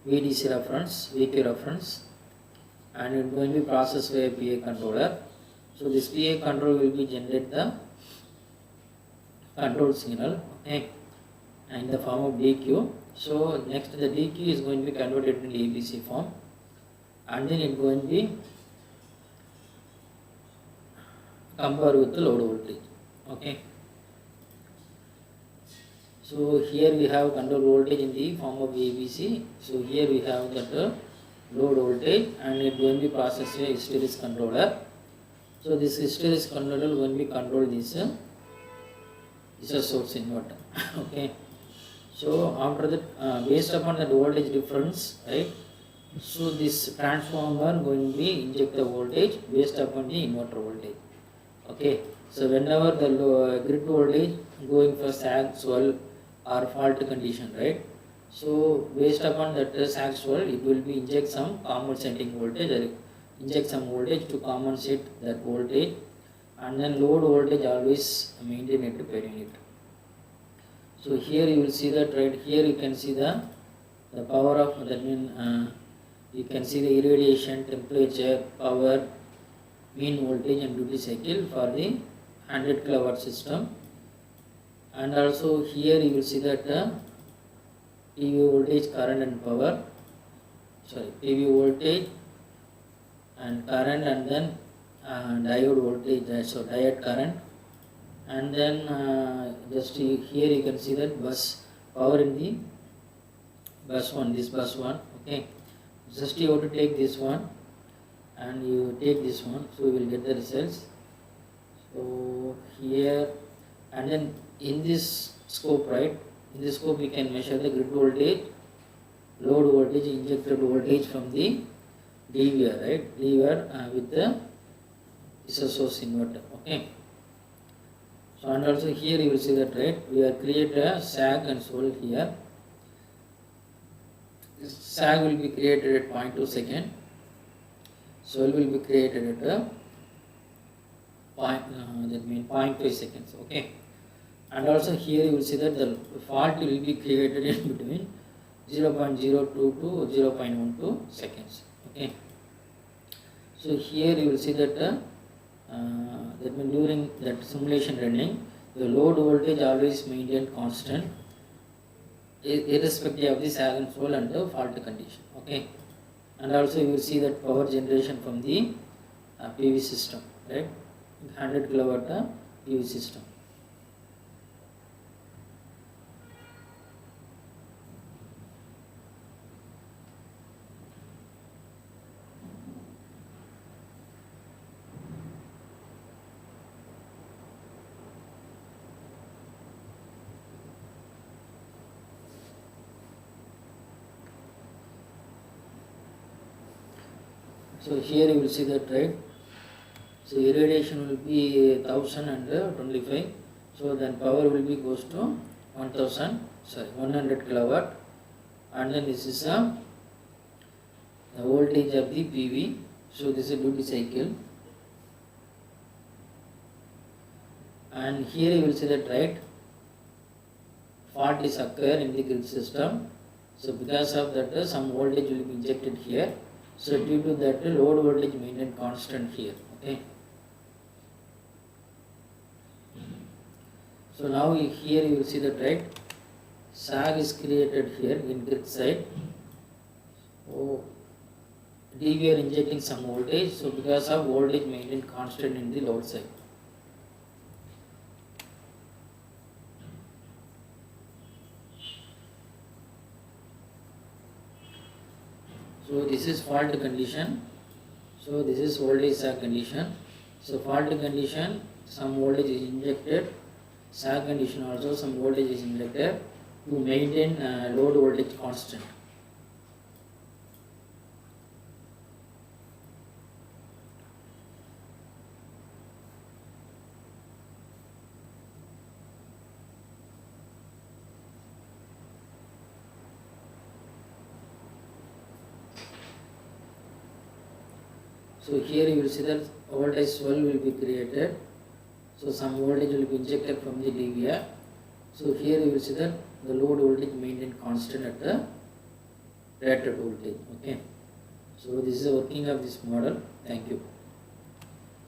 VDC reference, VQ reference, and it is going to be processed by a PA controller. So this PA controller will be generate the control signal, okay, in the form of DQ. So next the DQ is going to be converted into ABC form, and then it is going to be compared with the load voltage, okay. So here we have control voltage in the form of ABC. So here we have that load voltage, and it is going to be processed by a hysteresis controller. So this hysteresis controller is going to be control this source inverter, okay. So after that, based upon the voltage difference, right? So this transformer going to be inject the voltage based upon the inverter voltage, okay. So whenever the grid voltage going for sag, swell or fault condition, right? So based upon that sag, swell, it will be inject some compensating voltage, or inject some voltage to compensate that voltage, and then load voltage always maintain it per unit. So here you will see that, right here you can see the power of, that means you can see the irradiation, temperature, power, mean voltage and duty cycle for the 100 kilowatt system. And also here you will see that PV voltage, current and power, PV voltage and current, and then diode voltage, so diode current, and then just here you can see that bus power in the bus 1, this bus 1, okay. Just you have to take this one and you take this one, so you will get the results. So here, and then in this scope, right, in this scope we can measure the grid voltage, load voltage, injected voltage from the DVR, right, DVR with the source inverter, okay. So and also here you will see that, right, we have created a sag and swell here. This sag will be created at 0.2 second, swell will be created at that means 0.5 seconds, okay. And also here you will see that the fault will be created in between 0.02 to 0.12 seconds, okay. So here you will see that that means during that simulation running, the load voltage always maintained constant irrespective of the sag and swell and the fault condition, okay. And also you will see that power generation from the PV system, right, 100 kilowatt PV system. So here you will see that, right, so irradiation will be 1025, so then power will be goes to 100 kilowatt, and then this is the voltage of the PV, so this is duty cycle, and here you will see that, right, fault is occur in the grid system, so because of that some voltage will be injected here. So due to that, load voltage maintained constant here, okay. So now here you will see that, right, sag is created here in grid side. So DVR injecting some voltage, so because of voltage maintained constant in the load side. So this is fault condition, so this is voltage sag condition. So fault condition, some voltage is injected, sag condition also some voltage is injected to maintain load voltage constant. So here you will see that voltage swell will be created. So some voltage will be injected from the DVR. So here you will see that the load voltage maintained constant at the rated voltage. Okay, so this is the working of this model. Thank you.